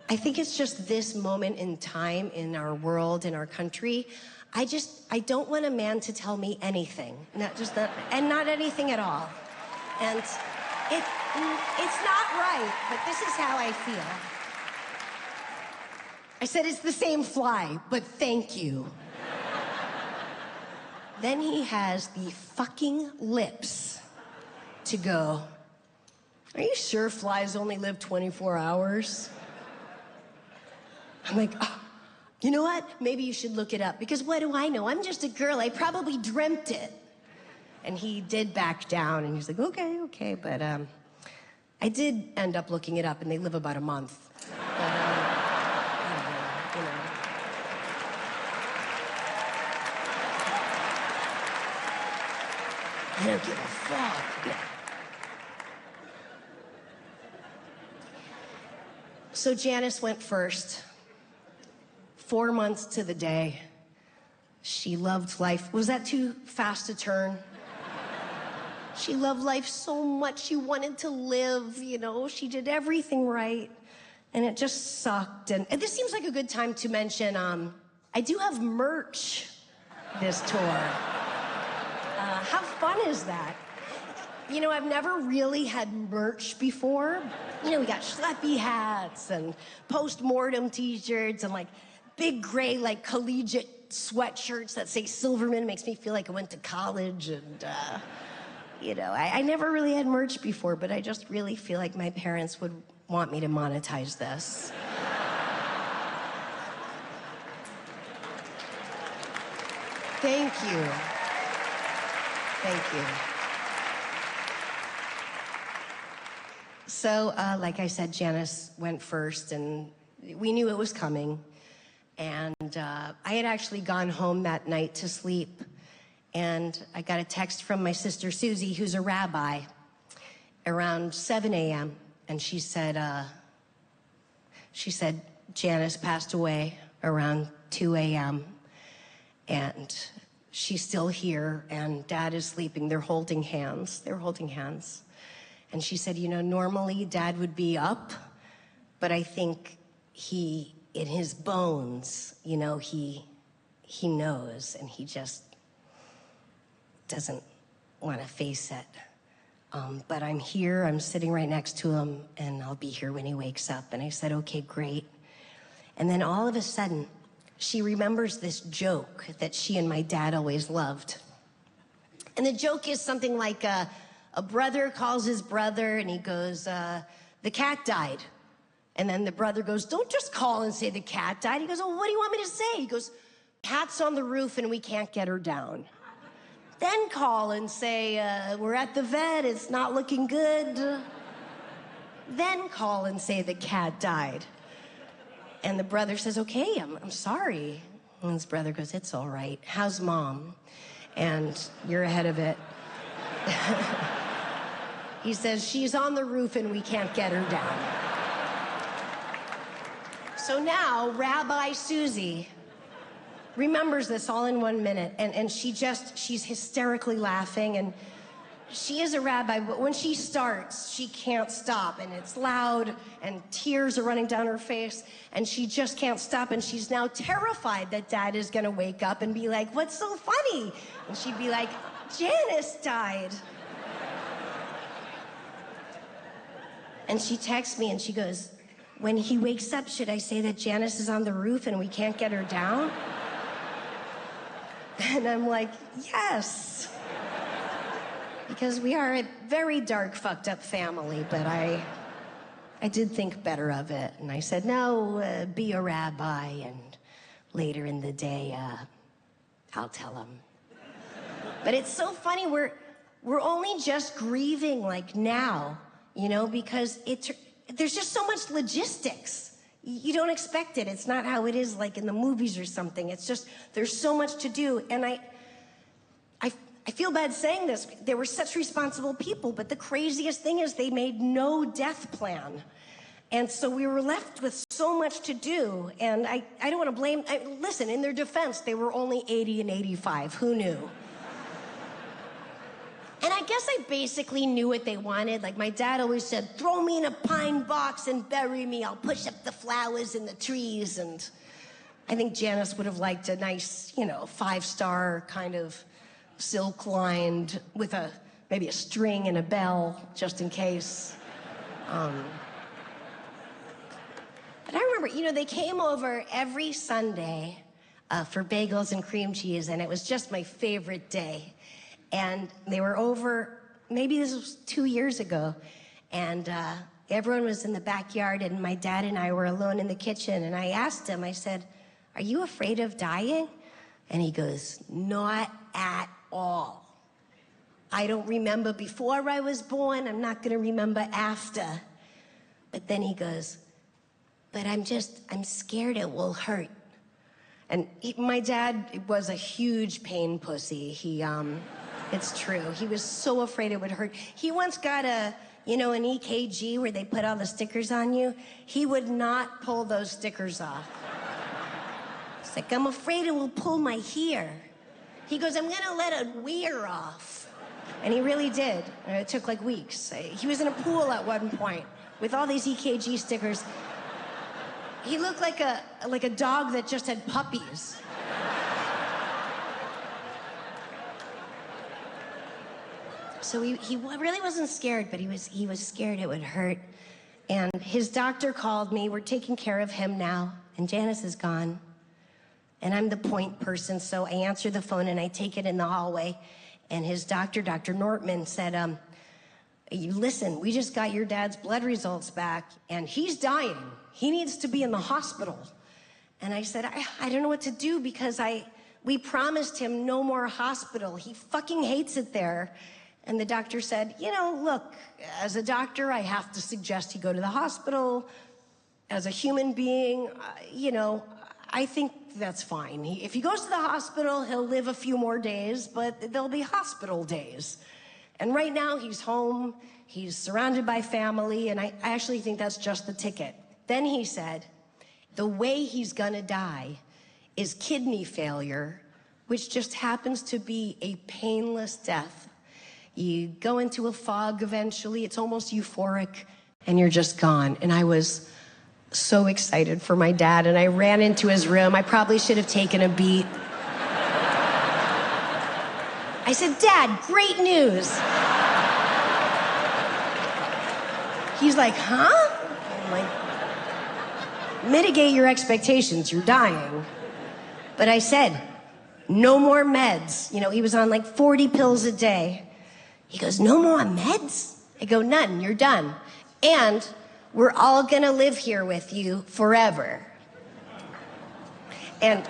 I think it's just this moment in time in our world, in our country. I don't want a man to tell me anything, not anything at all. And it's not right, but this is how I feel. I said, it's the same fly, but thank you. Then he has the fucking lips to go, are you sure flies only live 24 hours? I'm like, oh, you know what? Maybe you should look it up, because what do I know? I'm just a girl. I probably dreamt it. And he did back down, and he's like, okay, but I did end up looking it up, and they live about a month. But, you know. I don't give a fuck. No. So Janice went first. 4 months to the day. She loved life. Was that too fast a turn? She loved life so much. She wanted to live, you know. She did everything right. And it just sucked. And this seems like a good time to mention, I do have merch this tour. How fun is that? You know, I've never really had merch before. You know, we got schleppy hats and post-mortem t-shirts and like big gray, like collegiate sweatshirts that say Silverman. Makes me feel like I went to college. And, you know, I never really had merch before, but I just really feel like my parents would want me to monetize this. Thank you. Thank you. So, like I said, Janice went first, and we knew it was coming. And I had actually gone home that night to sleep, and I got a text from my sister Susie, who's a rabbi, around 7 a.m. And she said, Janice passed away around 2 a.m. and she's still here, and Dad is sleeping. They're holding hands. And she said, you know, normally Dad would be up, but I think he, in his bones, you know, he knows, and he just doesn't want to face it. But I'm here, I'm sitting right next to him, and I'll be here when he wakes up. And I said, okay, great. And then all of a sudden, she remembers this joke that she and my dad always loved. And the joke is something like, a brother calls his brother, and he goes, the cat died. And then the brother goes, don't just call and say the cat died. He goes, oh, what do you want me to say? He goes, cat's on the roof and we can't get her down. Then call and say, we're at the vet, it's not looking good. Then call and say the cat died. And the brother says, okay, I'm sorry. And his brother goes, it's all right. How's Mom? And you're ahead of it. He says, she's on the roof and we can't get her down. So now, Rabbi Susie remembers this all in 1 minute, and she's hysterically laughing, and she is a rabbi, but when she starts, she can't stop, and it's loud, and tears are running down her face, and she just can't stop, and she's now terrified that Dad is gonna wake up and be like, what's so funny? And she'd be like, Janice died. And she texts me and she goes, when he wakes up, should I say that Janice is on the roof and we can't get her down? And I'm like, yes. Because we are a very dark, fucked up family, but I did think better of it. And I said, no, be a rabbi, and later in the day, I'll tell him. But it's so funny, we're only just grieving like now, you know, because there's just so much logistics. You don't expect it. It's not how it is like in the movies or something. It's just, there's so much to do. And I feel bad saying this. They were such responsible people, but the craziest thing is they made no death plan. And so we were left with so much to do. And I don't want to blame, listen, in their defense, they were only 80 and 85. Who knew? And I guess guess I basically knew what they wanted. Like, my dad always said, throw me in a pine box and bury me. I'll push up the flowers in the trees. And I think Janice would have liked a nice, 5-star kind of silk-lined with maybe a string and a bell, just in case. But I remember, they came over every Sunday for bagels and cream cheese, and it was just my favorite day. And they were over, maybe this was 2 years ago, and everyone was in the backyard, and my dad and I were alone in the kitchen, and I asked him, I said, are you afraid of dying? And he goes, not at all. I don't remember before I was born, I'm not gonna remember after. But then he goes, but I'm scared it will hurt. And my dad was a huge pain pussy. It's true. He was so afraid it would hurt. He once got an EKG where they put all the stickers on you. He would not pull those stickers off. It's like, I'm afraid it will pull my hair. He goes, I'm gonna let it wear off. And he really did. And it took like weeks. He was in a pool at one point with all these EKG stickers. He looked like a dog that just had puppies. So he really wasn't scared, but he was scared it would hurt. And his doctor called me. We're taking care of him now, and Janice is gone. And I'm the point person, so I answer the phone and I take it in the hallway. And his doctor, Dr. Nortman, said, listen, we just got your dad's blood results back, and he's dying. He needs to be in the hospital. And I said, I don't know what to do because we promised him no more hospital. He fucking hates it there. And the doctor said, look, as a doctor, I have to suggest he go to the hospital. As a human being, I think that's fine. If he goes to the hospital, he'll live a few more days, but there'll be hospital days. And right now, he's home, he's surrounded by family, and I actually think that's just the ticket. Then he said, the way he's gonna die is kidney failure, which just happens to be a painless death. You go into a fog eventually, it's almost euphoric, and you're just gone. And I was so excited for my dad, and I ran into his room. I probably should have taken a beat. I said, Dad, great news. He's like, huh? I'm like, mitigate your expectations, you're dying. But I said, no more meds. He was on like 40 pills a day. He goes, no more meds? I go, none, you're done. And we're all gonna live here with you forever. And,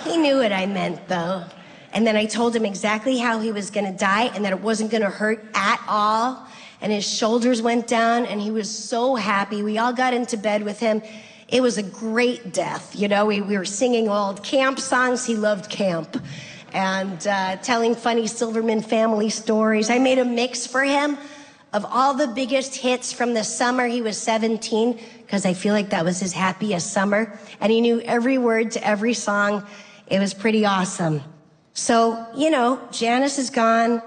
he knew what I meant though. And then I told him exactly how he was gonna die and that it wasn't gonna hurt at all. And his shoulders went down and he was so happy. We all got into bed with him. It was a great death. We were singing old camp songs. He loved camp. And telling funny Silverman family stories. I made a mix for him of all the biggest hits from the summer he was 17, because I feel like that was his happiest summer. And he knew every word to every song. It was pretty awesome. So, Janice is gone,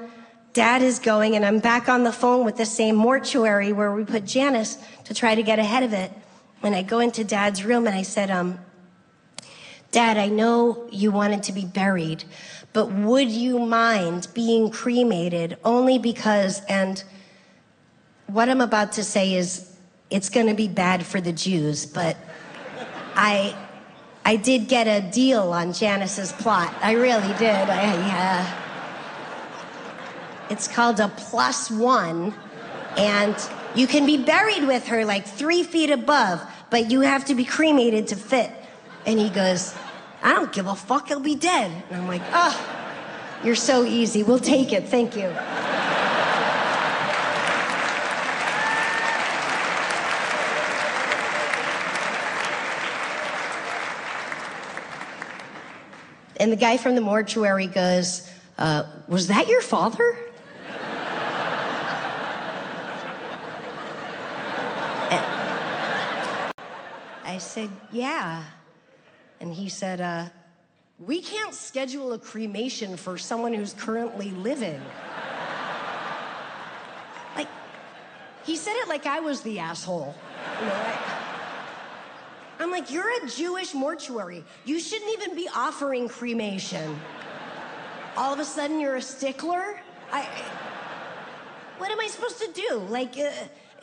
Dad is going, and I'm back on the phone with the same mortuary where we put Janice to try to get ahead of it. And I go into Dad's room and I said, Dad, I know you wanted to be buried, but would you mind being cremated only because, and what I'm about to say is, it's gonna be bad for the Jews, but I did get a deal on Janice's plot. I really did. It's called a +1, and you can be buried with her like 3 feet above, but you have to be cremated to fit. And he goes, I don't give a fuck, he'll be dead. And I'm like, oh, you're so easy. We'll take it, thank you. And the guy from the mortuary goes, was that your father? I said, yeah. And he said, we can't schedule a cremation for someone who's currently living. He said it like I was the asshole. You know, I'm like, you're a Jewish mortuary. You shouldn't even be offering cremation. All of a sudden, you're a stickler? What am I supposed to do? Like,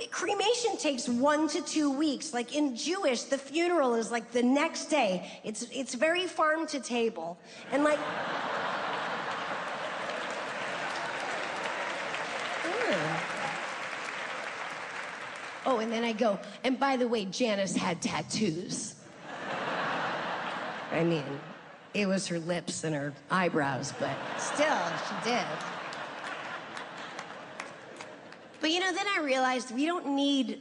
cremation takes 1 to 2 weeks. Like, in Jewish, the funeral is like the next day. It's very farm to table. And like... Oh, and then I go, and by the way, Janice had tattoos. I mean, it was her lips and her eyebrows, but still, she did. But you know, then I realized we don't need